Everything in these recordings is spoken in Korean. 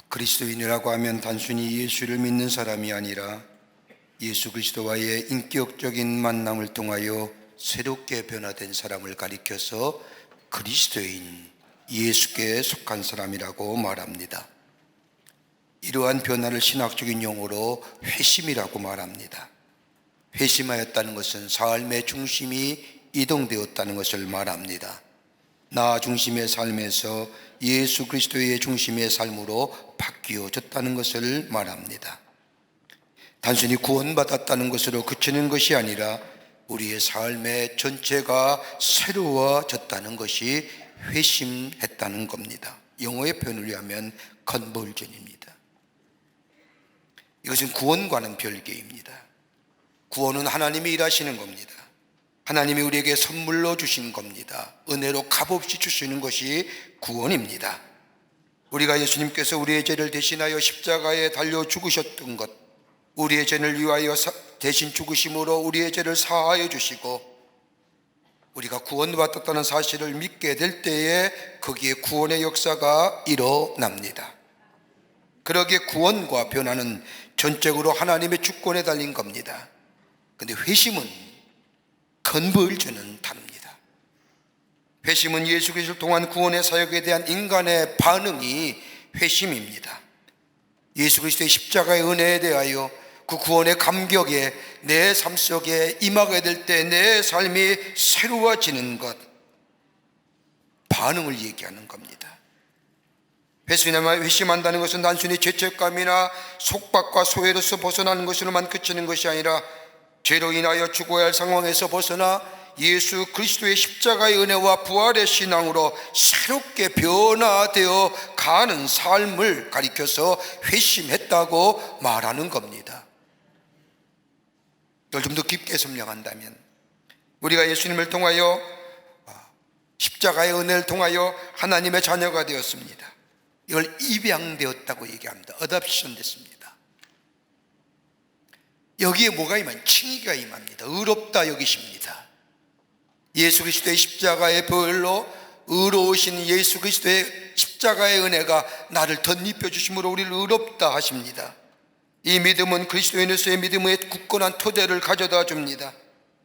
그리스도인이라고 하면 단순히 예수를 믿는 사람이 아니라 예수 그리스도와의 인격적인 만남을 통하여 새롭게 변화된 사람을 가리켜서 그리스도인, 예수께 속한 사람이라고 말합니다. 이러한 변화를 신학적인 용어로 회심이라고 말합니다. 회심하였다는 것은 삶의 중심이 이동되었다는 것을 말합니다. 나 중심의 삶에서 예수 그리스도의 중심의 삶으로 바뀌어졌다는 것을 말합니다. 단순히 구원받았다는 것으로 그치는 것이 아니라 우리의 삶의 전체가 새로워졌다는 것이 회심했다는 겁니다. 영어의 표현을 위하면 컨버전입니다. 이것은 구원과는 별개입니다. 구원은 하나님이 일하시는 겁니다. 하나님이 우리에게 선물로 주신 겁니다. 은혜로 값없이 주시는 것이 구원입니다. 우리가 예수님께서 우리의 죄를 대신하여 십자가에 달려 죽으셨던 것, 우리의 죄를 위하여 대신 죽으심으로 우리의 죄를 사하여 주시고 우리가 구원받았다는 사실을 믿게 될 때에 거기에 구원의 역사가 일어납니다. 그러기에 구원과 변화는 전적으로 하나님의 주권에 달린 겁니다. 그런데 회심은 컨버전은 다릅니다. 회심은 예수 그리스도를 통한 구원의 사역에 대한 인간의 반응이 회심입니다. 예수 그리스도의 십자가의 은혜에 대하여 그 구원의 감격에 내 삶 속에 임하게 될 때 내 삶이 새로워지는 것, 반응을 얘기하는 겁니다. 회심한다는 것은 단순히 죄책감이나 속박과 소외로서 벗어나는 것으로만 그치는 것이 아니라 죄로 인하여 죽어야 할 상황에서 벗어나 예수 그리스도의 십자가의 은혜와 부활의 신앙으로 새롭게 변화되어 가는 삶을 가리켜서 회심했다고 말하는 겁니다. 이걸 좀 더 깊게 설명한다면 우리가 예수님을 통하여 십자가의 은혜를 통하여 하나님의 자녀가 되었습니다. 이걸 입양되었다고 얘기합니다. 어답션 됐습니다. 여기에 뭐가 임하면 칭의가 임합니다. 의롭다 여기십니다. 예수 그리스도의 십자가의 보혈로 의로우신 예수 그리스도의 십자가의 은혜가 나를 덧입혀 주심으로 우리를 의롭다 하십니다. 이 믿음은 그리스도인으로서의 믿음의 굳건한 토대를 가져다 줍니다.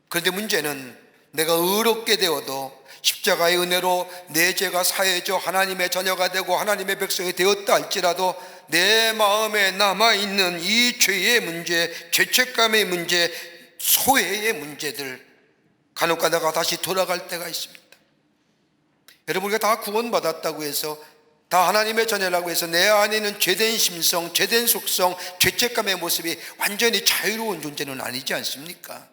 그런데 문제는 내가 의롭게 되어도 십자가의 은혜로 내 죄가 사해져 하나님의 자녀가 되고 하나님의 백성이 되었다 할지라도 내 마음에 남아있는 이 죄의 문제, 죄책감의 문제, 소외의 문제들 간혹 가다가 다시 돌아갈 때가 있습니다. 여러분, 우리가 다 구원받았다고 해서 다 하나님의 자녀라고 해서 내 안에 있는 죄된 심성, 죄된 속성, 죄책감의 모습이 완전히 자유로운 존재는 아니지 않습니까?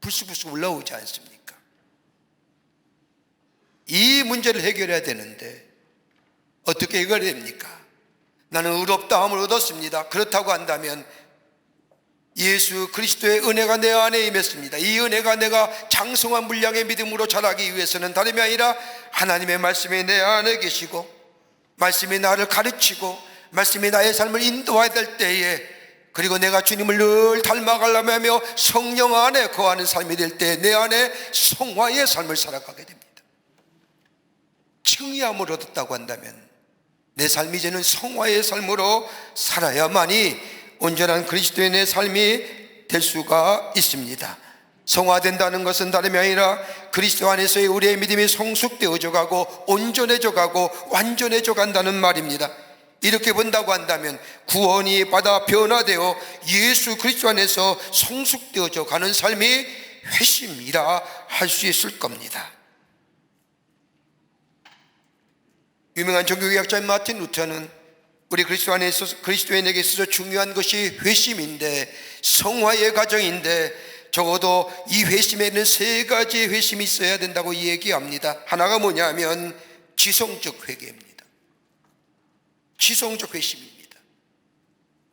불쑥불쑥 올라오지 않습니까? 이 문제를 해결해야 되는데 어떻게 해결해야 됩니까? 나는 의롭다함을 얻었습니다. 그렇다고 한다면 예수 그리스도의 은혜가 내 안에 임했습니다. 이 은혜가 내가 장성한 분량의 믿음으로 자라기 위해서는 다름이 아니라 하나님의 말씀이 내 안에 계시고 말씀이 나를 가르치고 말씀이 나의 삶을 인도해야 될 때에, 그리고 내가 주님을 늘 닮아가려며 하며 성령 안에 거하는 삶이 될 때 내 안에 성화의 삶을 살아가게 됩니다. 칭의함을 얻었다고 한다면 내 삶이 이제는 성화의 삶으로 살아야만이 온전한 그리스도인의 삶이 될 수가 있습니다. 성화된다는 것은 다름이 아니라 그리스도 안에서의 우리의 믿음이 성숙되어져 가고 온전해져 가고 완전해져 간다는 말입니다. 이렇게 본다고 한다면 구원이 받아 변화되어 예수 그리스도 안에서 성숙되어져 가는 삶이 회심이라 할 수 있을 겁니다. 유명한 종교개혁자인 마틴 루터는 우리 그리스도 안에 있어서 그리스도인에게 있어서 중요한 것이 회심인데, 성화의 과정인데 적어도 이 회심에는 세 가지의 회심이 있어야 된다고 얘기합니다. 하나가 뭐냐면 지성적 회개입니다. 지성적 회심입니다.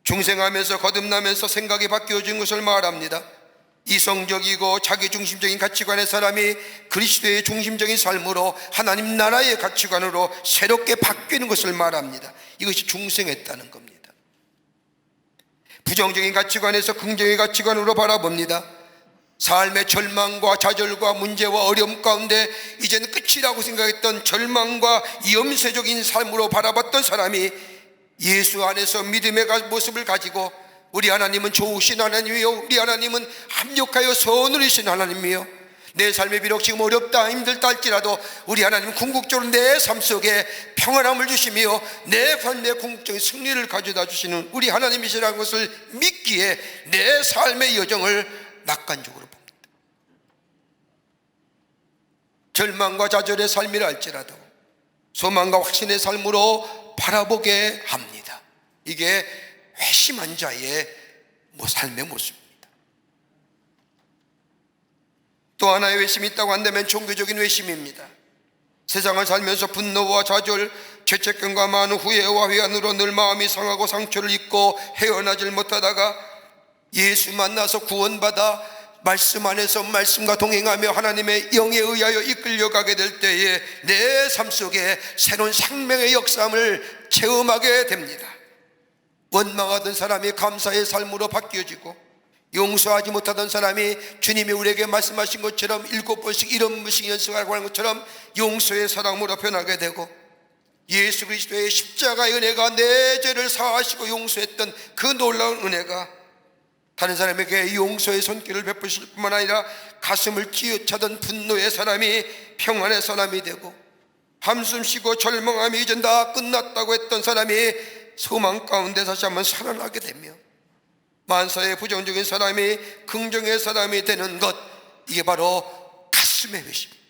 중생하면서 거듭나면서 생각이 바뀌어진 것을 말합니다. 이성적이고 자기중심적인 가치관의 사람이 그리스도의 중심적인 삶으로 하나님 나라의 가치관으로 새롭게 바뀌는 것을 말합니다. 이것이 중생했다는 겁니다. 부정적인 가치관에서 긍정의 가치관으로 바라봅니다. 삶의 절망과 좌절과 문제와 어려움 가운데 이제는 끝이라고 생각했던 절망과 염세적인 삶으로 바라봤던 사람이 예수 안에서 믿음의 모습을 가지고 우리 하나님은 좋으신 하나님이요, 우리 하나님은 합력하여 선으리신 하나님이요, 내 삶이 비록 지금 어렵다 힘들다 할지라도 우리 하나님은 궁극적으로 내 삶 속에 평안함을 주시며 내 삶의 궁극적인 승리를 가져다 주시는 우리 하나님이시라는 것을 믿기에 내 삶의 여정을 낙관적으로 봅니다. 절망과 좌절의 삶이라 할지라도 소망과 확신의 삶으로 바라보게 합니다. 이게 회심한 자의 삶의 모습입니다. 또 하나의 회심이 있다고 한다면 종교적인 회심입니다. 세상을 살면서 분노와 좌절, 죄책감과 많은 후회와 회한으로 늘 마음이 상하고 상처를 입고 헤어나질 못하다가 예수 만나서 구원받아 말씀 안에서 말씀과 동행하며 하나님의 영에 의하여 이끌려가게 될 때에 내 삶 속에 새로운 생명의 역사함을 체험하게 됩니다. 원망하던 사람이 감사의 삶으로 바뀌어지고, 용서하지 못하던 사람이 주님이 우리에게 말씀하신 것처럼 7번씩 7번씩 연습하고 하는 것처럼 용서의 사랑으로 변하게 되고, 예수 그리스도의 십자가의 은혜가 내 죄를 사하시고 용서했던 그 놀라운 은혜가 다른 사람에게 용서의 손길을 베푸실 뿐만 아니라 가슴을 쥐어차던 분노의 사람이 평안의 사람이 되고, 한숨 쉬고 절망함이 이젠 다 끝났다고 했던 사람이 소망 가운데 다시 한번 살아나게 되며, 만사의 부정적인 사람이 긍정의 사람이 되는 것, 이게 바로 가슴의 회심입니다.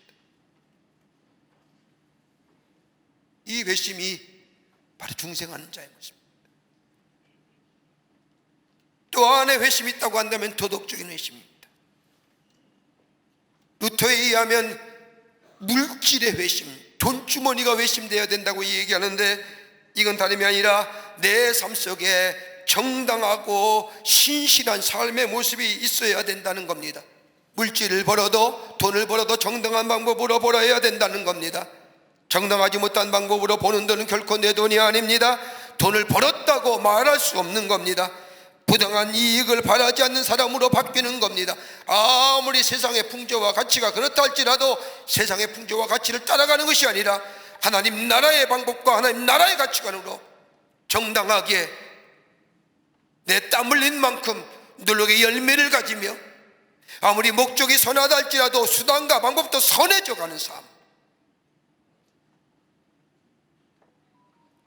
이 회심이 바로 중생하는 자의 모습입니다. 또 안에 회심이 있다고 한다면 도덕적인 회심입니다. 루터에 의하면 물질의 회심, 돈주머니가 회심되어야 된다고 얘기하는데, 이건 다름이 아니라 내 삶 속에 정당하고 신실한 삶의 모습이 있어야 된다는 겁니다. 물질을 벌어도, 돈을 벌어도 정당한 방법으로 벌어야 된다는 겁니다. 정당하지 못한 방법으로 버는 돈은 결코 내 돈이 아닙니다. 돈을 벌었다고 말할 수 없는 겁니다. 부당한 이익을 바라지 않는 사람으로 바뀌는 겁니다. 아무리 세상의 풍조와 가치가 그렇다 할지라도 세상의 풍조와 가치를 따라가는 것이 아니라 하나님 나라의 방법과 하나님 나라의 가치관으로 정당하게 내 땀 흘린 만큼 노력의 열매를 가지며, 아무리 목적이 선하다 할지라도 수단과 방법도 선해져 가는 삶,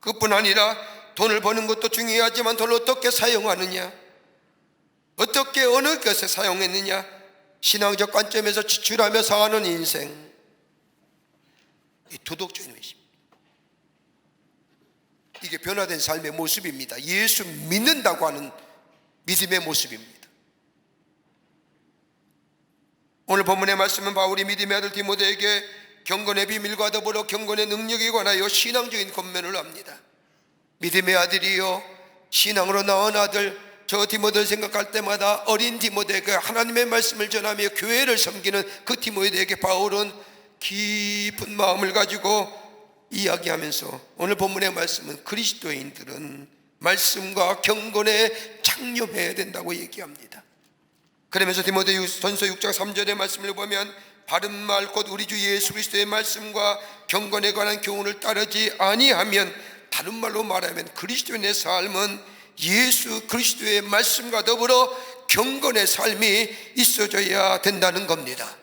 그뿐 아니라 돈을 버는 것도 중요하지만 돈을 어떻게 사용하느냐, 어떻게 어느 것에 사용했느냐, 신앙적 관점에서 지출하며 사는 인생, 이 도덕적인 회심, 이게 변화된 삶의 모습입니다. 예수 믿는다고 하는 믿음의 모습입니다. 오늘 본문의 말씀은 바울이 믿음의 아들 디모데에게 경건의 비밀과 더불어 경건의 능력에 관하여 신앙적인 권면을 합니다. 믿음의 아들이요, 신앙으로 낳은 아들, 저 디모데를 생각할 때마다 어린 디모데에게 하나님의 말씀을 전하며 교회를 섬기는 그 디모데에게 바울은 깊은 마음을 가지고 이야기하면서, 오늘 본문의 말씀은 그리스도인들은 말씀과 경건에 창념해야 된다고 얘기합니다. 그러면서 디모데전서 6장 3절의 말씀을 보면, 바른 말 곧 우리 주 예수 그리스도의 말씀과 경건에 관한 교훈을 따르지 아니하면, 다른 말로 말하면 그리스도인의 삶은 예수 그리스도의 말씀과 더불어 경건의 삶이 있어져야 된다는 겁니다.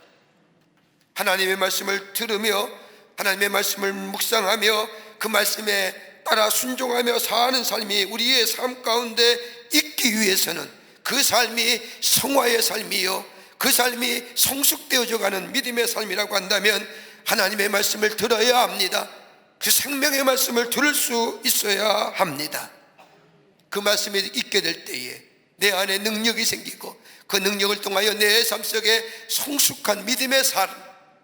하나님의 말씀을 들으며 하나님의 말씀을 묵상하며 그 말씀에 따라 순종하며 사는 삶이 우리의 삶 가운데 있기 위해서는, 그 삶이 성화의 삶이요, 그 삶이 성숙되어져 가는 믿음의 삶이라고 한다면 하나님의 말씀을 들어야 합니다. 그 생명의 말씀을 들을 수 있어야 합니다. 그 말씀이 있게 될 때에 내 안에 능력이 생기고, 그 능력을 통하여 내 삶 속에 성숙한 믿음의 삶,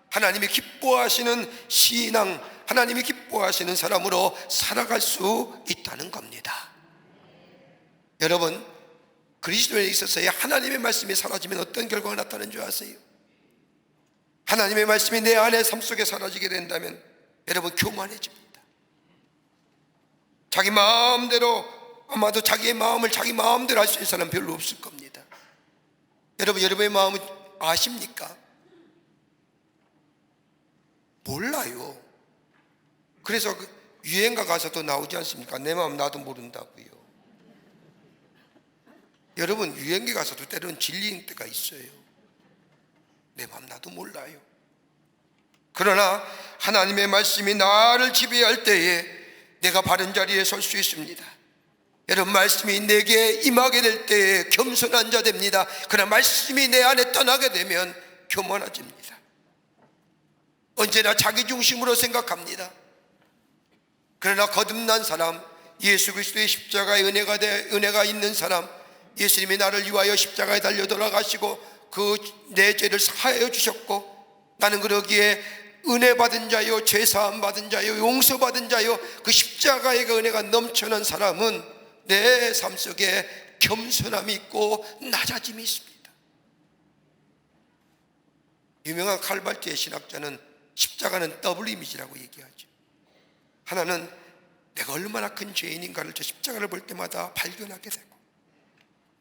하나님이 기뻐하시는 신앙, 하나님이 기뻐하시는 사람으로 살아갈 수 있다는 겁니다. 여러분, 그리스도에 있어서의 하나님의 말씀이 사라지면 어떤 결과가 나타나는 줄 아세요? 하나님의 말씀이 내 안에 삶 속에 사라지게 된다면 여러분, 교만해집니다. 자기 마음대로, 아마도 자기의 마음을 자기 마음대로 할 수 있는 사람 별로 없을 겁니다. 여러분, 여러분의 마음을 아십니까? 몰라요. 그래서 유행가 가사도 나오지 않습니까? 내 마음 나도 모른다고요. 여러분, 유행가 가사도 때로는 진리인 때가 있어요. 내 마음 나도 몰라요. 그러나 하나님의 말씀이 나를 지배할 때에 내가 바른 자리에 설 수 있습니다. 여러분, 말씀이 내게 임하게 될 때에 겸손한 자 됩니다. 그러나 말씀이 내 안에 떠나게 되면 교만해집니다. 언제나 자기 중심으로 생각합니다. 그러나 거듭난 사람, 예수 그리스도의 십자가의 은혜가 있는 사람, 예수님이 나를 위하여 십자가에 달려 돌아가시고 그 내 죄를 사하여 주셨고, 나는 그러기에 은혜 받은 자요, 죄 사함 받은 자요, 용서 받은 자요, 그 십자가의 그 은혜가 넘쳐난 사람은 내 삶 속에 겸손함이 있고 낮아짐이 있습니다. 유명한 칼발트의 신학자는 십자가는 더블 이미지라고 얘기하죠. 하나는 내가 얼마나 큰 죄인인가를 저 십자가를 볼 때마다 발견하게 되고,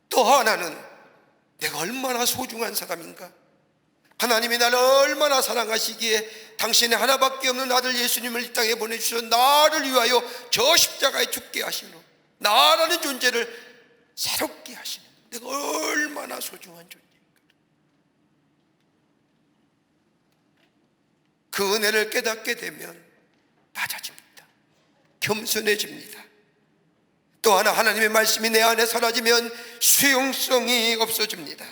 또 하나는 내가 얼마나 소중한 사람인가, 하나님이 나를 얼마나 사랑하시기에 당신의 하나밖에 없는 아들 예수님을 이 땅에 보내주셔서 나를 위하여 저 십자가에 죽게 하시노, 나라는 존재를 새롭게 하시는, 내가 얼마나 소중한 존재인가. 그 은혜를 깨닫게 되면 낮아집니다. 겸손해집니다. 또 하나, 하나님의 말씀이 내 안에 사라지면 수용성이 없어집니다.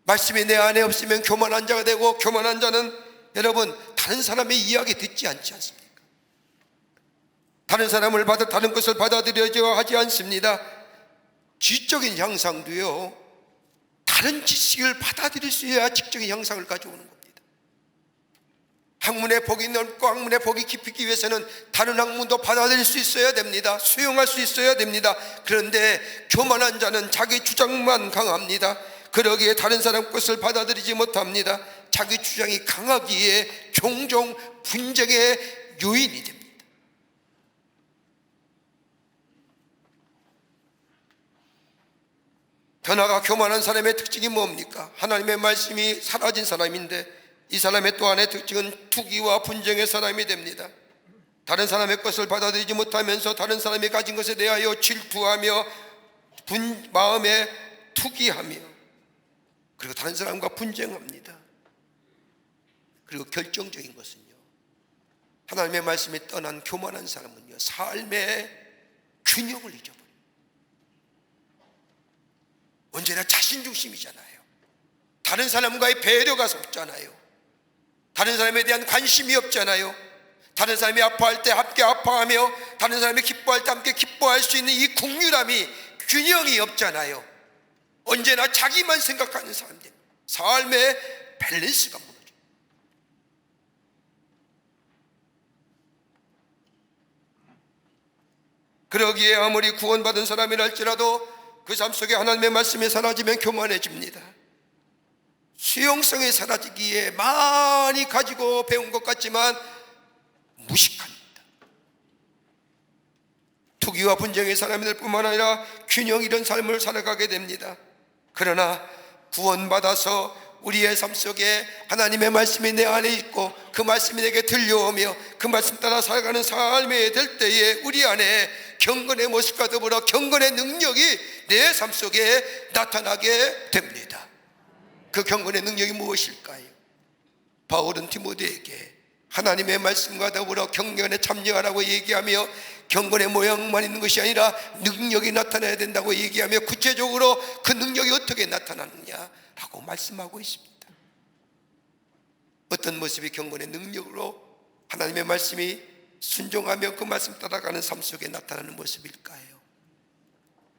말씀이 내 안에 없으면 교만한 자가 되고, 교만한 자는 여러분 다른 사람의 이야기 듣지 않지 않습니까? 다른 것을 받아들여져 하지 않습니다. 지적인 향상도요, 다른 지식을 받아들일 수 있어야 지적인 향상을 가져오는 겁니다. 학문의 폭이 넓고 학문의 폭이 깊이기 위해서는 다른 학문도 받아들일 수 있어야 됩니다. 수용할 수 있어야 됩니다. 그런데 교만한 자는 자기 주장만 강합니다. 그러기에 다른 사람 것을 받아들이지 못합니다. 자기 주장이 강하기에 종종 분쟁의 요인이 됩니다. 더 나아가 교만한 사람의 특징이 뭡니까? 하나님의 말씀이 사라진 사람인데, 이 사람의 또 하나의 특징은 투기와 분쟁의 사람이 됩니다. 다른 사람의 것을 받아들이지 못하면서 다른 사람이 가진 것에 대하여 질투하며 마음에 투기하며, 그리고 다른 사람과 분쟁합니다. 그리고 결정적인 것은요, 하나님의 말씀이 떠난 교만한 사람은요, 삶의 균형을 잊어버려요. 언제나 자신중심이잖아요. 다른 사람과의 배려가 없잖아요. 다른 사람에 대한 관심이 없잖아요. 다른 사람이 아파할 때 함께 아파하며, 다른 사람이 기뻐할 때 함께 기뻐할 수 있는 이 국률함이, 균형이 없잖아요. 언제나 자기만 생각하는 사람들, 삶의 밸런스가 무너져요. 그러기에 아무리 구원받은 사람이라 할지라도 그 삶 속에 하나님의 말씀이 사라지면 교만해집니다. 수용성이 사라지기에 많이 가지고 배운 것 같지만 무식합니다. 투기와 분쟁의 사람이 될 뿐만 아니라 균형 잃은 삶을 살아가게 됩니다. 그러나 구원받아서 우리의 삶 속에 하나님의 말씀이 내 안에 있고 그 말씀이 내게 들려오며 그 말씀 따라 살아가는 삶이 될 때에 우리 안에 경건의 모습과 더불어 경건의 능력이 내 삶 속에 나타나게 됩니다. 그 경건의 능력이 무엇일까요? 바울은 디모데에게 하나님의 말씀과 더불어 경건에 참여하라고 얘기하며, 경건의 모양만 있는 것이 아니라 능력이 나타나야 된다고 얘기하며, 구체적으로 그 능력이 어떻게 나타나느냐라고 말씀하고 있습니다. 어떤 모습이 경건의 능력으로 하나님의 말씀이 순종하며 그 말씀 따라가는 삶 속에 나타나는 모습일까요?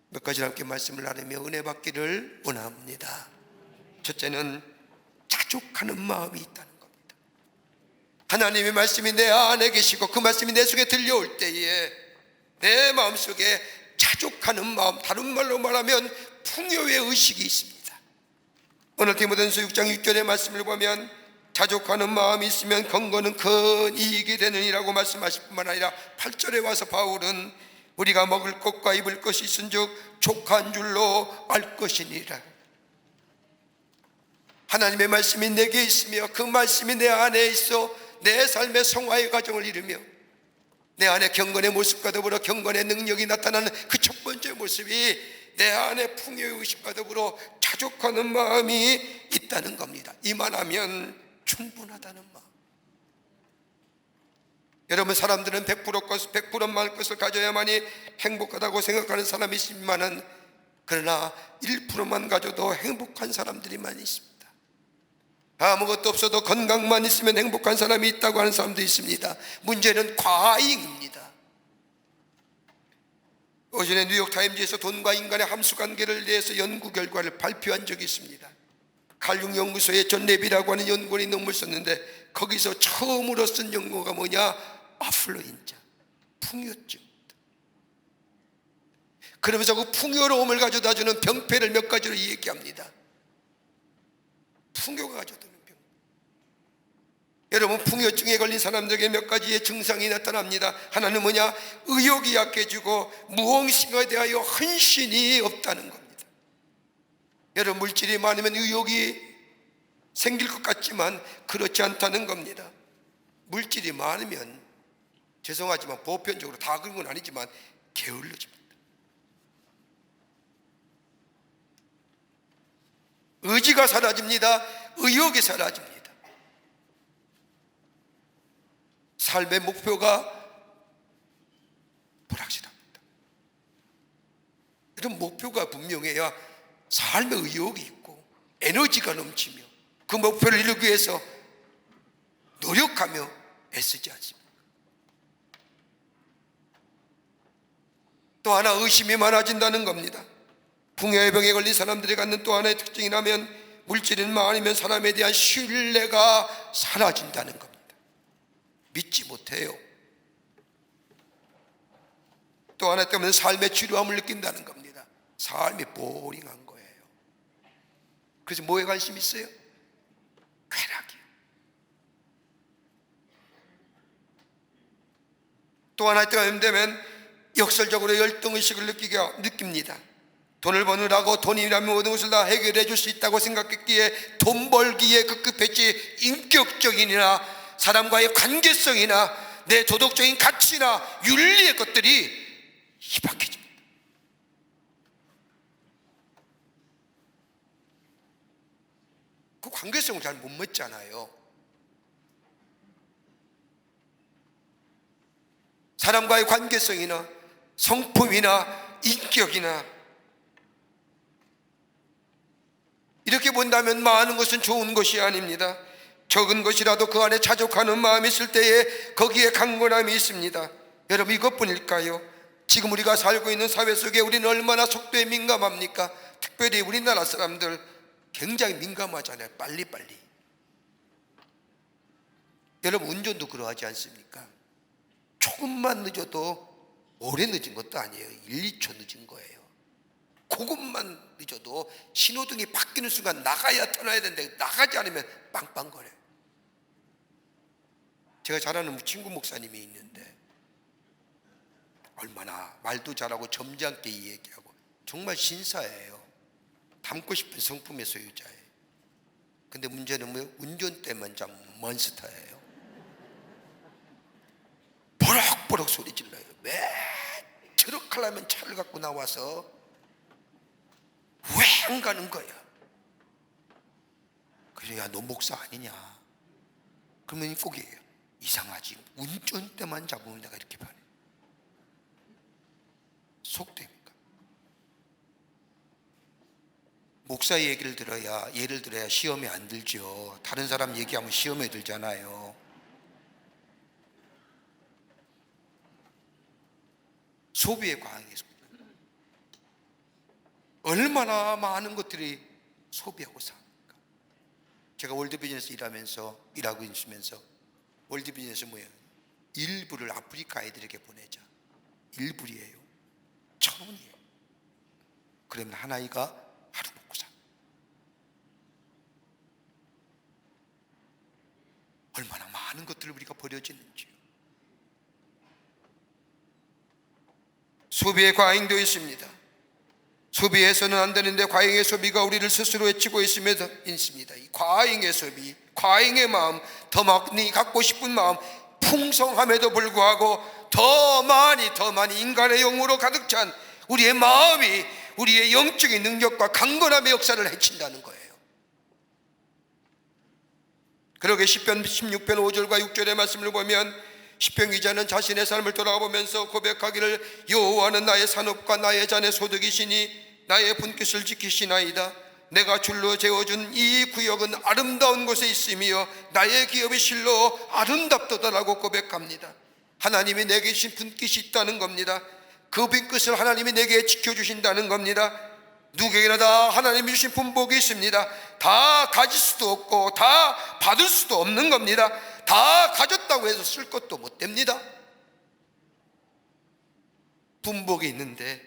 몇 가지 함께 말씀을 나누며 은혜 받기를 원합니다. 첫째는 자족하는 마음이 있다는 겁니다. 하나님의 말씀이 내 안에 계시고 그 말씀이 내 속에 들려올 때에 내 마음속에 자족하는 마음, 다른 말로 말하면 풍요의 의식이 있습니다. 오늘 디모데전서 6장 6절의 말씀을 보면 자족하는 마음이 있으면 건거는 큰 이익이 되느니라고 말씀하실 뿐만 아니라 8절에 와서 바울은 우리가 먹을 것과 입을 것이 있은즉 족한 줄로 알 것이니라. 하나님의 말씀이 내게 있으며 그 말씀이 내 안에 있어 내 삶의 성화의 과정을 이루며 내 안에 경건의 모습과 더불어 경건의 능력이 나타나는 그 첫 번째 모습이 내 안에 풍요의 의식과 더불어 자족하는 마음이 있다는 겁니다. 이만하면 충분하다는 마음. 여러분, 사람들은 100%만 것을 가져야만이 행복하다고 생각하는 사람이 있지만은, 그러나 1%만 가져도 행복한 사람들이 많이 있습니다. 아무것도 없어도 건강만 있으면 행복한 사람이 있다고 하는 사람도 있습니다. 문제는 과잉입니다. 어제에 뉴욕타임즈에서 돈과 인간의 함수관계를 대해서 연구 결과를 발표한 적이 있습니다. 갈융연구소의 존 레비라고 하는 연구원이 논문을 썼는데, 거기서 처음으로 쓴 연구가 뭐냐? 아플루인자, 풍요증. 그러면서 그 풍요로움을 가져다 주는 병폐를 몇 가지로 얘기합니다. 풍요가 가져다 주는 병. 여러분, 풍요증에 걸린 사람들에게 몇 가지의 증상이 나타납니다. 하나는 뭐냐? 의욕이 약해지고 무언가에 대하여 헌신이 없다는 겁니다. 여러분, 물질이 많으면 의욕이 생길 것 같지만 그렇지 않다는 겁니다. 물질이 많으면, 죄송하지만 보편적으로 다 그런 건 아니지만, 게을러집니다. 의지가 사라집니다. 의욕이 사라집니다. 삶의 목표가 불확실합니다. 이런 목표가 분명해야 삶의 의욕이 있고 에너지가 넘치며 그 목표를 이루기 위해서 노력하며 애쓰지 않습니다. 또 하나, 의심이 많아진다는 겁니다. 풍요의 병에 걸린 사람들이 갖는 또 하나의 특징이라면, 물질이 많으면 사람에 대한 신뢰가 사라진다는 겁니다. 믿지 못해요. 또 하나 때문에 삶의 지루함을 느낀다는 겁니다. 삶이 보링한 거예요. 그래서 뭐에 관심 있어요? 쾌락이요. 또 하나 때문에 역설적으로 열등의식을 느낍니다. 돈을 버느라고 돈이라면 모든 것을 다 해결해 줄 수 있다고 생각했기에 돈 벌기에 급급했지, 인격적인이나 사람과의 관계성이나 내 도덕적인 가치나 윤리의 것들이 희박해집니다. 그 관계성을 잘 못 맺잖아요. 사람과의 관계성이나 성품이나 인격이나, 이렇게 본다면 많은 것은 좋은 것이 아닙니다. 적은 것이라도 그 안에 자족하는 마음이 있을 때에 거기에 강건함이 있습니다. 여러분, 이것뿐일까요? 지금 우리가 살고 있는 사회 속에 우리는 얼마나 속도에 민감합니까? 특별히 우리나라 사람들 굉장히 민감하잖아요. 빨리빨리. 여러분, 운전도 그러하지 않습니까? 조금만 늦어도 오래 늦은 것도 아니에요. 1, 2초 늦은 거예요. 그것만 늦어도 신호등이 바뀌는 순간 나가야 터나야 되는데 나가지 않으면 빵빵거려요. 제가 잘 아는 친구 목사님이 있는데, 얼마나 말도 잘하고 점잖게 얘기하고 정말 신사예요. 닮고 싶은 성품의 소유자예요. 근데 문제는 뭐예요? 운전대만 참 몬스터예요. 버럭버럭 소리 질러요. 왜 트럭 하려면 차를 갖고 나와서 왜 안 가는 거야? 그래, 야, 너 목사 아니냐? 그러면 꼭이에요. 이상하지, 운전대만 잡으면 내가 이렇게 변해. 속됩니까? 목사 얘기를 들어야, 예를 들어야 시험에 안 들죠. 다른 사람 얘기하면 시험에 들잖아요. 소비에 과잉해서 얼마나 많은 것들이 소비하고 삽니까? 제가 월드비전에서 일하고 있으면서 월드비전에서 뭐예요? 일부를 아프리카 아이들에게 보내자. 일불이에요. 1,000원이에요. 그러면 한 아이가 하루 먹고 사. 얼마나 많은 것들을 우리가 버려지는지요. 소비에 과잉되어 있습니다. 소비해서는 안 되는데 과잉의 소비가 우리를 스스로 해치고 있습니다. 이 과잉의 소비, 과잉의 마음, 더 많이 갖고 싶은 마음, 풍성함에도 불구하고 더 많이 인간의 영으로 가득 찬 우리의 마음이 우리의 영적인 능력과 강건함의 역사를 해친다는 거예요. 그러게 시편 16편 5절과 6절의 말씀을 보면 시편 기자는 자신의 삶을 돌아보면서 고백하기를 여호와는 나의 산업과 나의 잔의 소득이시니 나의 분깃을 지키시나이다. 내가 줄로 재어준 이 구역은 아름다운 곳에 있으며 나의 기업이 실로 아름답도다라고 고백합니다. 하나님이 내게 주신 분깃이 있다는 겁니다. 그 분깃을 하나님이 내게 지켜주신다는 겁니다. 누구에게나 다 하나님이 주신 분복이 있습니다. 다 가질 수도 없고 다 받을 수도 없는 겁니다. 다 가졌다고 해서 쓸 것도 못 됩니다. 분복이 있는데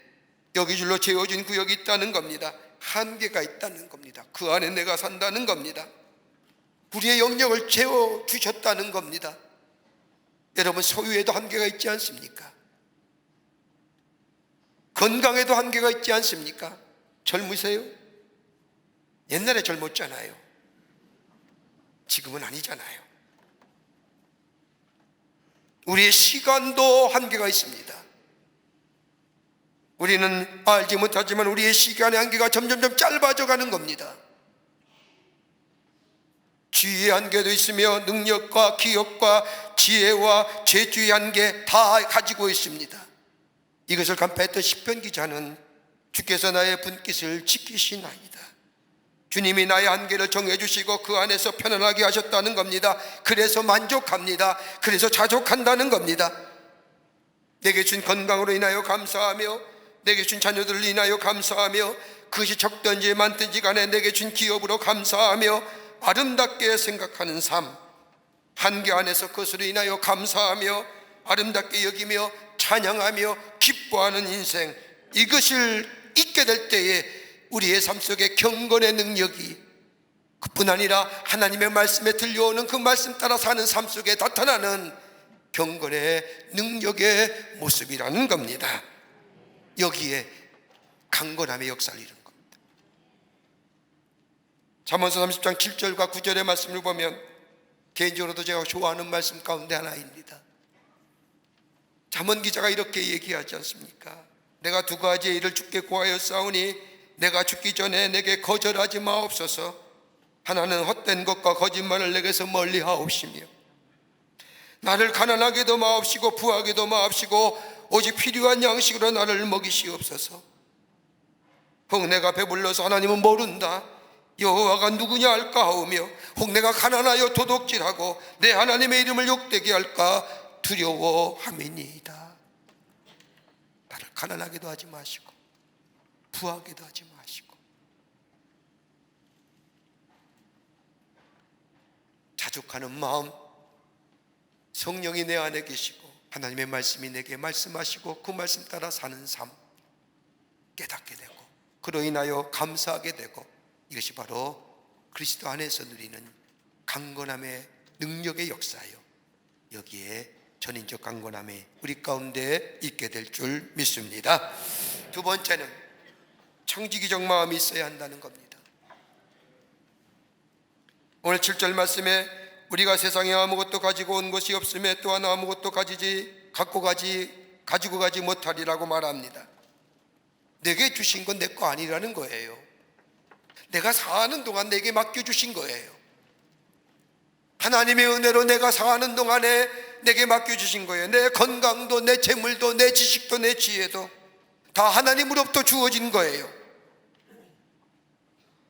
여기 줄로 재어진 구역이 있다는 겁니다. 한계가 있다는 겁니다. 그 안에 내가 산다는 겁니다. 우리의 영역을 채워주셨다는 겁니다. 여러분, 소유에도 한계가 있지 않습니까? 건강에도 한계가 있지 않습니까? 젊으세요? 옛날에 젊었잖아요. 지금은 아니잖아요. 우리의 시간도 한계가 있습니다. 우리는 알지 못하지만 우리의 시간의 한계가 점점점 짧아져 가는 겁니다. 지혜의 한계도 있으며 능력과 기억과 지혜와 재주의 한계 다 가지고 있습니다. 이것을 간파했던 시편 기자는 주께서 나의 분깃을 지키시나이다. 주님이 나의 한계를 정해주시고 그 안에서 편안하게 하셨다는 겁니다. 그래서 만족합니다. 그래서 자족한다는 겁니다. 내게 준 건강으로 인하여 감사하며 내게 준 자녀들을 인하여 감사하며 그것이 적든지 많든지 간에 내게 준 기업으로 감사하며 아름답게 생각하는 삶, 한계 안에서 그것으로 인하여 감사하며 아름답게 여기며 찬양하며 기뻐하는 인생, 이것을 잊게 될 때에 우리의 삶 속에 경건의 능력이 그뿐 아니라 하나님의 말씀에 들려오는 그 말씀 따라 사는 삶 속에 나타나는 경건의 능력의 모습이라는 겁니다. 여기에 강건함의 역사를 이루는 겁니다. 잠언서 30장 7절과 9절의 말씀을 보면 개인적으로도 제가 좋아하는 말씀 가운데 하나입니다. 잠언 기자가 이렇게 얘기하지 않습니까? 내가 두 가지의 일을 주께 구하였사오니 내가 죽기 전에 내게 거절하지 마옵소서. 하나는 헛된 것과 거짓말을 내게서 멀리하옵시며 나를 가난하게도 마옵시고 부하게도 마옵시고 오직 필요한 양식으로 나를 먹이시옵소서. 혹 내가 배불러서 하나님은 모른다 여호와가 누구냐 할까 하오며 혹 내가 가난하여 도둑질하고 내 하나님의 이름을 욕되게 할까 두려워함이니이다. 나를 가난하게도 하지 마시고 부하게도 하지 마시고 자족하는 마음, 성령이 내 안에 계시고 하나님의 말씀이 내게 말씀하시고 그 말씀 따라 사는 삶 깨닫게 되고 그로 인하여 감사하게 되고 이것이 바로 그리스도 안에서 누리는 강건함의 능력의 역사예요. 여기에 전인적 강건함이 우리 가운데 있게 될 줄 믿습니다. 두 번째는 청지기적 마음이 있어야 한다는 겁니다. 오늘 7절 말씀에 우리가 세상에 아무것도 가지고 온 것이 없음에 또한 아무것도 가지고 가지 못하리라고 말합니다. 내게 주신 건 내 거 아니라는 거예요. 내가 사는 동안 내게 맡겨주신 거예요. 하나님의 은혜로 내가 사는 동안에 내게 맡겨주신 거예요. 내 건강도 내 재물도 내 지식도 내 지혜도 다 하나님으로부터 주어진 거예요.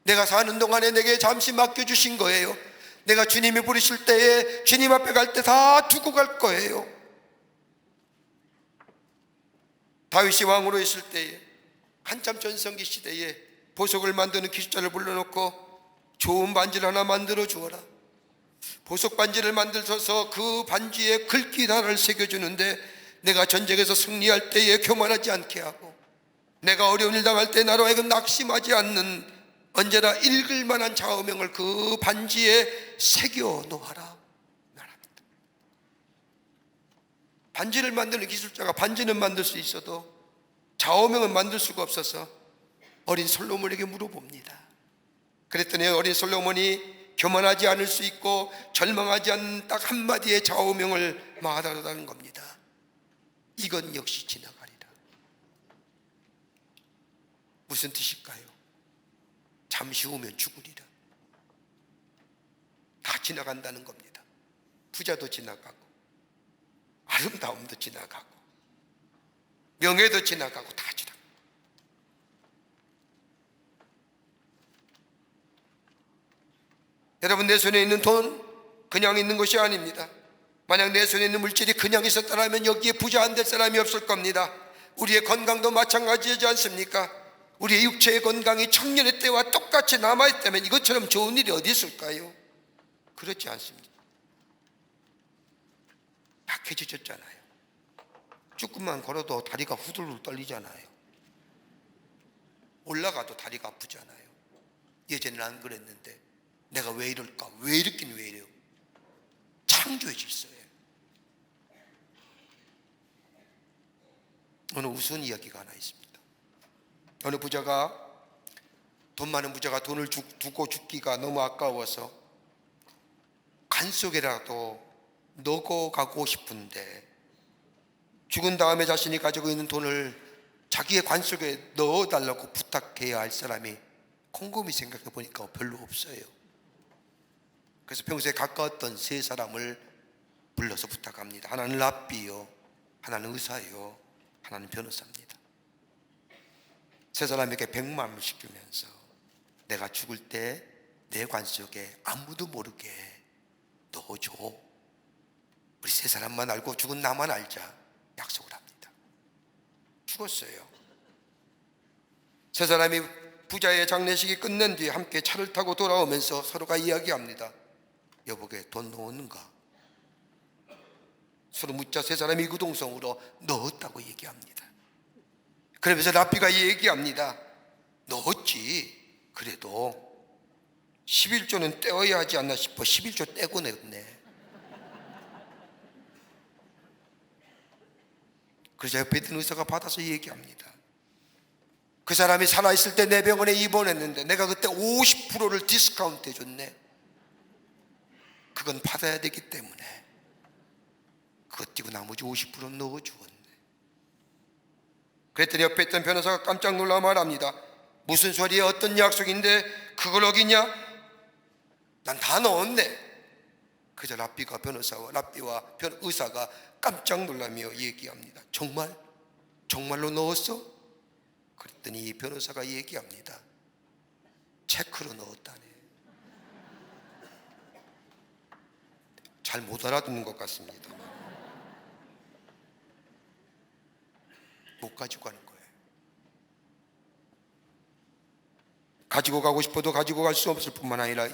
내가 사는 동안에 내게 잠시 맡겨주신 거예요. 내가 주님이 부르실 때에 주님 앞에 갈 때 다 두고 갈 거예요. 다윗이 왕으로 있을 때에 한참 전성기 시대에 보석을 만드는 기술자를 불러놓고 좋은 반지를 하나 만들어 주어라. 보석 반지를 만들어서 그 반지에 글귀 하나를 새겨주는데 내가 전쟁에서 승리할 때에 교만하지 않게 하고 내가 어려운 일 당할 때 나로 하여금 낙심하지 않는 언제나 읽을 만한 좌우명을 그 반지에 새겨 놓아라 말합니다. 반지를 만드는 기술자가 반지는 만들 수 있어도 좌우명은 만들 수가 없어서 어린 솔로몬에게 물어봅니다. 그랬더니 어린 솔로몬이 교만하지 않을 수 있고 절망하지 않는 딱 한마디의 좌우명을 말하다는 겁니다. 이건 역시 지나가리라. 무슨 뜻일까요? 잠시 후면 죽으리라. 다 지나간다는 겁니다. 부자도 지나가고, 아름다움도 지나가고, 명예도 지나가고, 다 지나가고. 여러분, 내 손에 있는 돈 그냥 있는 것이 아닙니다. 만약 내 손에 있는 물질이 그냥 있었다면 여기에 부자 안 될 사람이 없을 겁니다. 우리의 건강도 마찬가지지 않습니까? 우리의 육체의 건강이 청년의 때와 똑같이 남아있다면 이것처럼 좋은 일이 어디 있을까요? 그렇지 않습니다. 약해지셨잖아요. 조금만 걸어도 다리가 후들후들 떨리잖아요. 올라가도 다리가 아프잖아요. 예전에는 안 그랬는데 내가 왜 이럴까? 왜 이렇긴 왜 이래요? 창조의 질서예요. 어느 우스운 이야기가 하나 있습니다. 어느 부자가, 돈 많은 부자가 돈을 두고 죽기가 너무 아까워서 간 속에라도 넣고 가고 싶은데 죽은 다음에 자신이 가지고 있는 돈을 자기의 관 속에 넣어달라고 부탁해야 할 사람이 곰곰이 생각해 보니까 별로 없어요. 그래서 평소에 가까웠던 세 사람을 불러서 부탁합니다. 하나는 랍비요, 하나는 의사요, 하나는 변호사입니다. 세 사람에게 100만 불 시키면서 내가 죽을 때 내 관 속에 아무도 모르게 넣어줘. 우리 세 사람만 알고 죽은 나만 알자 약속을 합니다. 죽었어요. 세 사람이 부자의 장례식이 끝난 뒤에 함께 차를 타고 돌아오면서 서로가 이야기합니다. 여보게 돈 넣었는가? 서로 묻자 세 사람이 이구동성으로 넣었다고 얘기합니다. 그러면서 랍비가 얘기합니다. 넣었지. 그래도 11조는 떼어야 하지 않나 싶어 11조 떼고 냈네. 그래서 옆에 있던 의사가 받아서 얘기합니다. 그 사람이 살아있을 때 내 병원에 입원했는데 내가 그때 50%를 디스카운트 해줬네. 그건 받아야 되기 때문에 그거 띄고 나머지 50%는 넣어주었네. 그랬더니 옆에 있던 변호사가 깜짝 놀라 말합니다. 무슨 소리야? 어떤 약속인데 그걸 어기냐? 난 다 넣었네. 그저 랍비와 의사가 깜짝 놀라며 얘기합니다. 정말? 정말로 넣었어? 그랬더니 이 변호사가 얘기합니다. 체크로 넣었다네. 잘 못 알아듣는 것 같습니다. 못 가지고 가는 거예요. 가지고 가고 싶어도 가지고 갈 수 없을 뿐만 아니라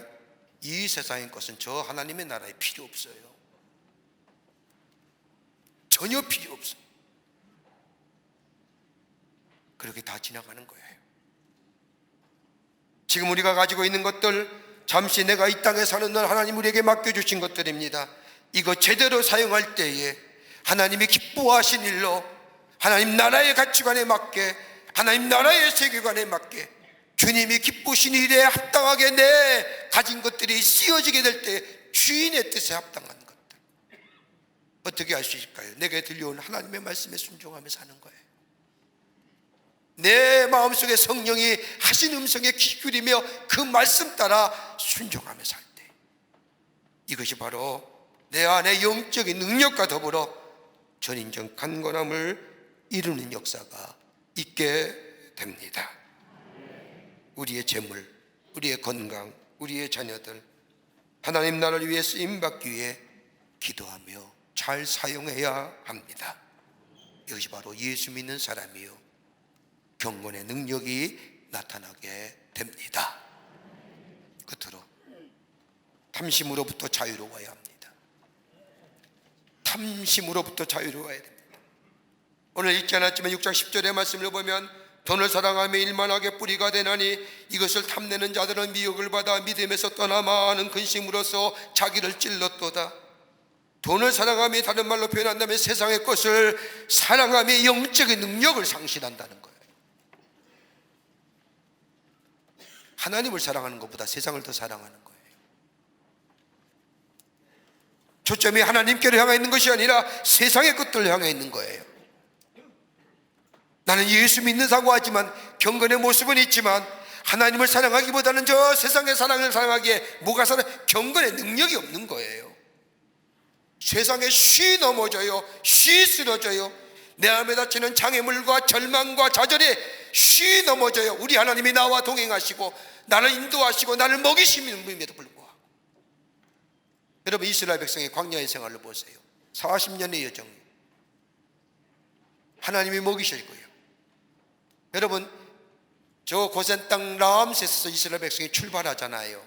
이 세상의 것은 저 하나님의 나라에 필요 없어요. 전혀 필요 없어요. 그렇게 다 지나가는 거예요. 지금 우리가 가지고 있는 것들, 잠시 내가 이 땅에 사는 날 하나님 우리에게 맡겨주신 것들입니다. 이거 제대로 사용할 때에 하나님이 기뻐하신 일로, 하나님 나라의 가치관에 맞게, 하나님 나라의 세계관에 맞게 주님이 기쁘신 일에 합당하게 내 가진 것들이 쓰여지게 될 때 주인의 뜻에 합당한 것들, 어떻게 할 수 있을까요? 내게 들려온 하나님의 말씀에 순종하며 사는 거예요. 내 마음속에 성령이 하신 음성에 귀 기울이며 그 말씀 따라 순종하며 살 때, 이것이 바로 내 안에 영적인 능력과 더불어 전인전 강건함을 이루는 역사가 있게 됩니다. 우리의 재물, 우리의 건강, 우리의 자녀들 하나님 나라를 위해 쓰임받기 위해 기도하며 잘 사용해야 합니다. 이것이 바로 예수 믿는 사람이요 경건의 능력이 나타나게 됩니다. 끝으로 탐심으로부터 자유로워야 합니다. 탐심으로부터 자유로워야 됩니다. 오늘 읽지 않았지만 6장 10절의 말씀을 보면 돈을 사랑하며 일만하게 뿌리가 되나니 이것을 탐내는 자들은 미혹을 받아 믿음에서 떠나 많은 근심으로써 자기를 찔렀도다. 돈을 사랑함이 다른 말로 표현한다면 세상의 것을 사랑함이 영적인 능력을 상실한다는 거예요. 하나님을 사랑하는 것보다 세상을 더 사랑하는 거예요. 초점이 하나님께로 향해 있는 것이 아니라 세상의 것들을 향해 있는 거예요. 나는 예수 믿는다고 하지만 경건의 모습은 있지만 하나님을 사랑하기보다는 저 세상의 사랑을 사랑하기에 뭐가 경건의 능력이 없는 거예요. 세상에 쉬 넘어져요. 쉬 쓰러져요. 내 안에 닥치는 장애물과 절망과 좌절에 쉬 넘어져요. 우리 하나님이 나와 동행하시고 나를 인도하시고 나를 먹이시는 분임에도 불구하고. 여러분, 이스라엘 백성의 광야의 생활을 보세요. 40년의 여정, 하나님이 먹이실 거예요. 여러분, 저 고센 땅 람세스에서 이스라엘 백성이 출발하잖아요.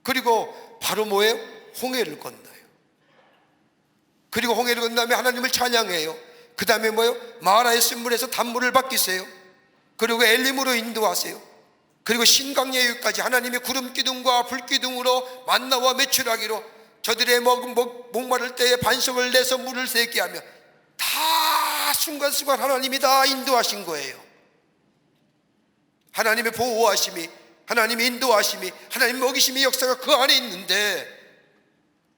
그리고 바로 뭐예요? 홍해를 건너요. 그리고 홍해를 건너면 하나님을 찬양해요. 그 다음에 뭐예요? 마라의 쓴물에서 단물을 바뀌세요. 그리고 엘림으로 인도하세요. 그리고 신광야에까지 하나님의 구름 기둥과 불 기둥으로 만나와 매출하기로 저들의 목마를 때에 반석을 내서 물을 새게 하며 다 순간순간 하나님이 다 인도하신 거예요. 하나님의 보호하심이, 하나님의 인도하심이, 하나님 먹이심의 역사가 그 안에 있는데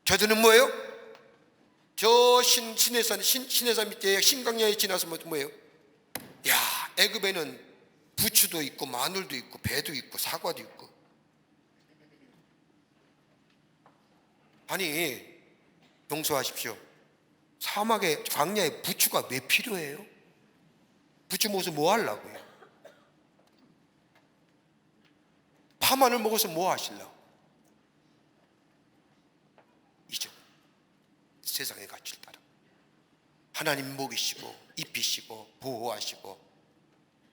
저들은 뭐예요? 저 시내산 밑에 신광야에 지나서 뭐예요? 야, 애굽에는 부추도 있고 마늘도 있고 배도 있고 사과도 있고. 아니, 용서하십시오. 사막에 광야에 부추가 왜 필요해요? 부추 먹어서 뭐 하려고요? 파마늘 먹어서 뭐 하시려고? 이죠. 세상의 가치를 따라 하나님 먹이시고 입히시고 보호하시고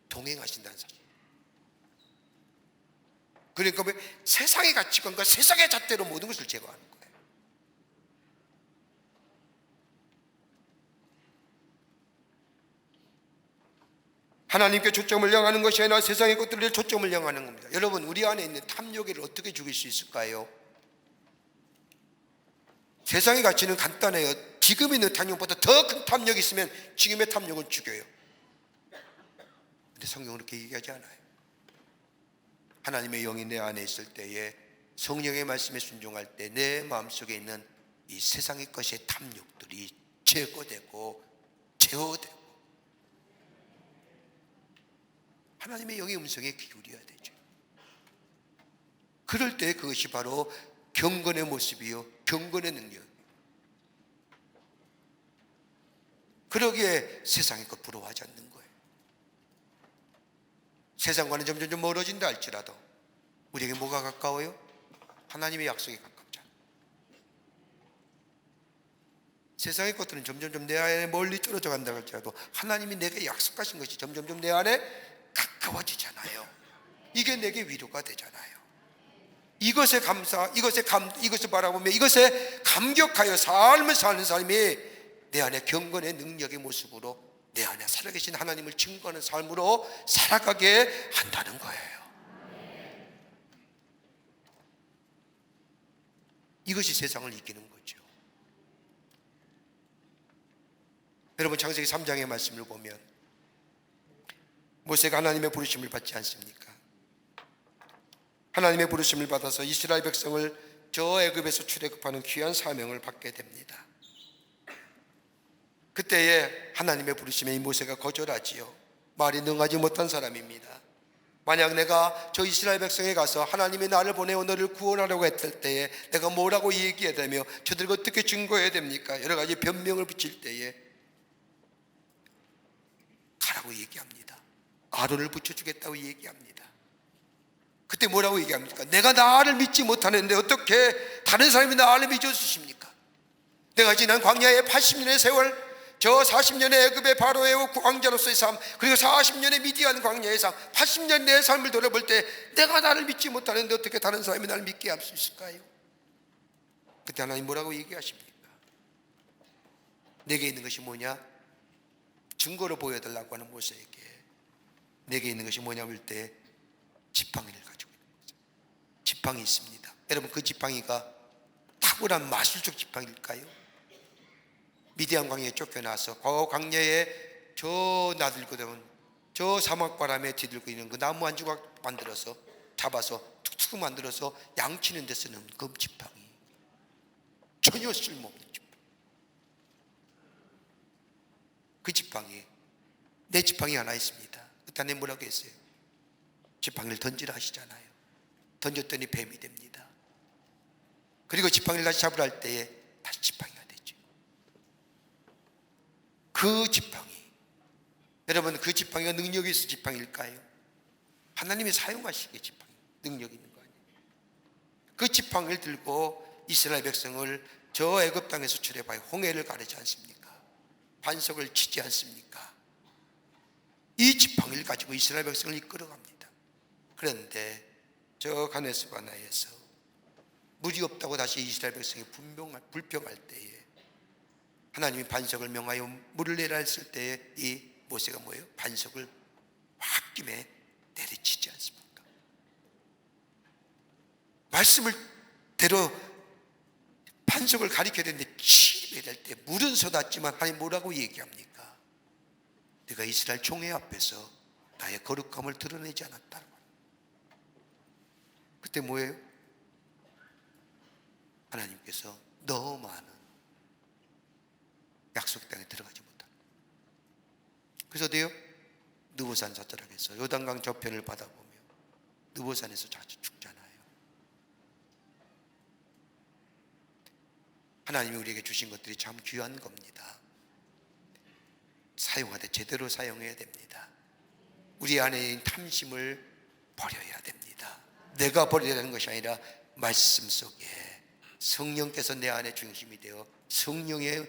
동행하신다는 사실. 그러니까 왜 세상의 가치관과 세상의 잣대로 모든 것을 제거하는 거예요. 하나님께 초점을 향하는 것이 아니라 세상의 것들에 초점을 향하는 겁니다. 여러분, 우리 안에 있는 탐욕을 어떻게 죽일 수 있을까요? 세상의 가치는 간단해요. 지금 있는 탐욕보다 더 큰 탐욕이 있으면 지금의 탐욕은 죽여요. 근데 성경은 그렇게 얘기하지 않아요. 하나님의 영이 내 안에 있을 때에 성령의 말씀에 순종할 때 내 마음속에 있는 이 세상의 것의 탐욕들이 제거되고 제어되고 하나님의 영의 음성에 기울여야 되죠. 그럴 때 그것이 바로 경건의 모습이요, 경건의 능력. 그러기에 세상의 것 부러워하지 않는 거예요. 세상과는 점점 멀어진다 할지라도 우리에게 뭐가 가까워요? 하나님의 약속이 가깝잖아요. 세상의 것들은 점점 내 안에 멀리 떨어져 간다 할지라도 하나님이 내게 약속하신 것이 점점 내 안에 가까워지잖아요. 이게 내게 위로가 되잖아요. 이것에 이것을 바라보며 이것에 감격하여 삶을 사는 삶이 내 안에 경건의 능력의 모습으로 내 안에 살아계신 하나님을 증거하는 삶으로 살아가게 한다는 거예요. 이것이 세상을 이기는 거죠. 여러분, 창세기 3장의 말씀을 보면 모세가 하나님의 부르심을 받지 않습니까? 하나님의 부르심을 받아서 이스라엘 백성을 저 애굽에서 출애굽하는 귀한 사명을 받게 됩니다. 그때에 하나님의 부르심에 이 모세가 거절하지요. 말이 능하지 못한 사람입니다. 만약 내가 저 이스라엘 백성에 가서 하나님이 나를 보내어 너를 구원하려고 했을 때에 내가 뭐라고 얘기해야 되며 저들과 어떻게 증거해야 됩니까? 여러 가지 변명을 붙일 때에 가라고 얘기합니다. 아론을 붙여주겠다고 얘기합니다. 그때 뭐라고 얘기합니까? 내가 나를 믿지 못하는데 어떻게 다른 사람이 나를 믿어주십니까? 내가 지난 광야의 80년의 세월, 저 40년의 애굽의 바로의 왕자로서의 삶, 그리고 40년의 미디안 광야의 삶, 80년 내 삶을 돌아볼 때 내가 나를 믿지 못하는데 어떻게 다른 사람이 나를 믿게 할 수 있을까요? 그때 하나님 뭐라고 얘기하십니까? 내게 있는 것이 뭐냐? 증거로 보여달라고 하는 모세에게 내게 있는 것이 뭐냐 할 때 지팡이를 가지고 있는 거죠. 지팡이 있습니다. 여러분, 그 지팡이가 탁월한 마술적 지팡이일까요? 미디안 광야에 쫓겨나서 과거 광야에 저 나들거든 저 사막바람에 뒤들고 있는 그 나무 한 조각 만들어서 잡아서 툭툭 만들어서 양치는 데 쓰는 그 지팡이, 전혀 쓸모없는 지팡이. 그 지팡이, 내 지팡이 하나 있습니다. 그때 하나님 뭐라고 했어요? 지팡이를 던지라 하시잖아요. 던졌더니 뱀이 됩니다. 그리고 지팡이를 다시 잡으라 할 때에 다시 지팡이가 되죠. 그 지팡이, 여러분, 그 지팡이가 능력이 있어 지팡이일까요? 하나님이 사용하시기에 지팡이 능력이 있는 거 아니에요? 그 지팡이를 들고 이스라엘 백성을 저 애굽 땅에서 출애굽하여 홍해를 가르지 않습니까? 반석을 치지 않습니까? 이 지팡이를 가지고 이스라엘 백성을 이끌어갑니다. 그런데 저 가네스 바네아에서 물이 없다고 다시 이스라엘 백성이 불평할 때에 하나님이 반석을 명하여 물을 내라 했을 때에 이 모세가 뭐예요? 반석을 홧김에 내리치지 않습니까? 말씀을 대로 반석을 가리켜야 되는데 치리게 될 때 물은 쏟았지만 하나님 뭐라고 얘기합니까? 내가 이스라엘 총회 앞에서 나의 거룩함을 드러내지 않았다는 거예요. 그때 뭐예요? 하나님께서 너무 많은 약속 땅에 들어가지 못한. 그래서 어때요? 느보산 자자락에서 요단강 저편을 바라보며 느보산에서 자주 죽잖아요. 하나님이 우리에게 주신 것들이 참 귀한 겁니다. 사용하되 제대로 사용해야 됩니다. 우리 안에 있는 탐심을 버려야 됩니다. 내가 버려야 되는 것이 아니라 말씀 속에 성령께서 내 안에 중심이 되어 성령의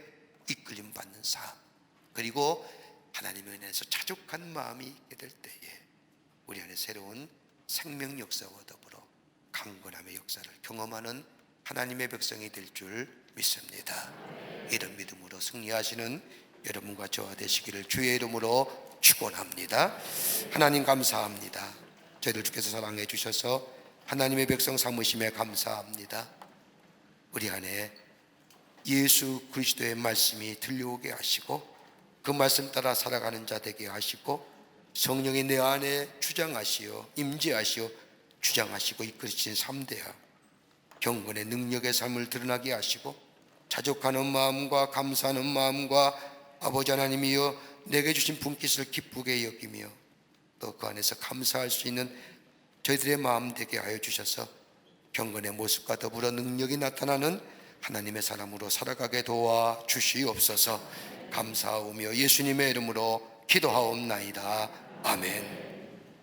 이끌림 받는 삶, 그리고 하나님의 은혜에서 자족한 마음이 있게 될 때에 우리 안에 새로운 생명 역사와 더불어 강건함의 역사를 경험하는 하나님의 백성이 될 줄 믿습니다. 이런 믿음으로 승리하시는 여러분과 저와 되시기를 주의 이름으로 축원합니다. 하나님 감사합니다. 저희들 주께서 사랑해 주셔서 하나님의 백성 삼으심에 감사합니다. 우리 안에 예수 그리스도의 말씀이 들려오게 하시고 그 말씀 따라 살아가는 자 되게 하시고 성령이 내 안에 주장하시어 임재하시어 주장하시고 이끌으신 삶대하 경건의 능력의 삶을 드러나게 하시고 자족하는 마음과 감사하는 마음과 아버지 하나님이여 내게 주신 분깃을 기쁘게 여기며 또 그 안에서 감사할 수 있는 저희들의 마음 되게 하여 주셔서 경건의 모습과 더불어 능력이 나타나는 하나님의 사람으로 살아가게 도와 주시옵소서. 감사하오며 예수님의 이름으로 기도하옵나이다. 아멘.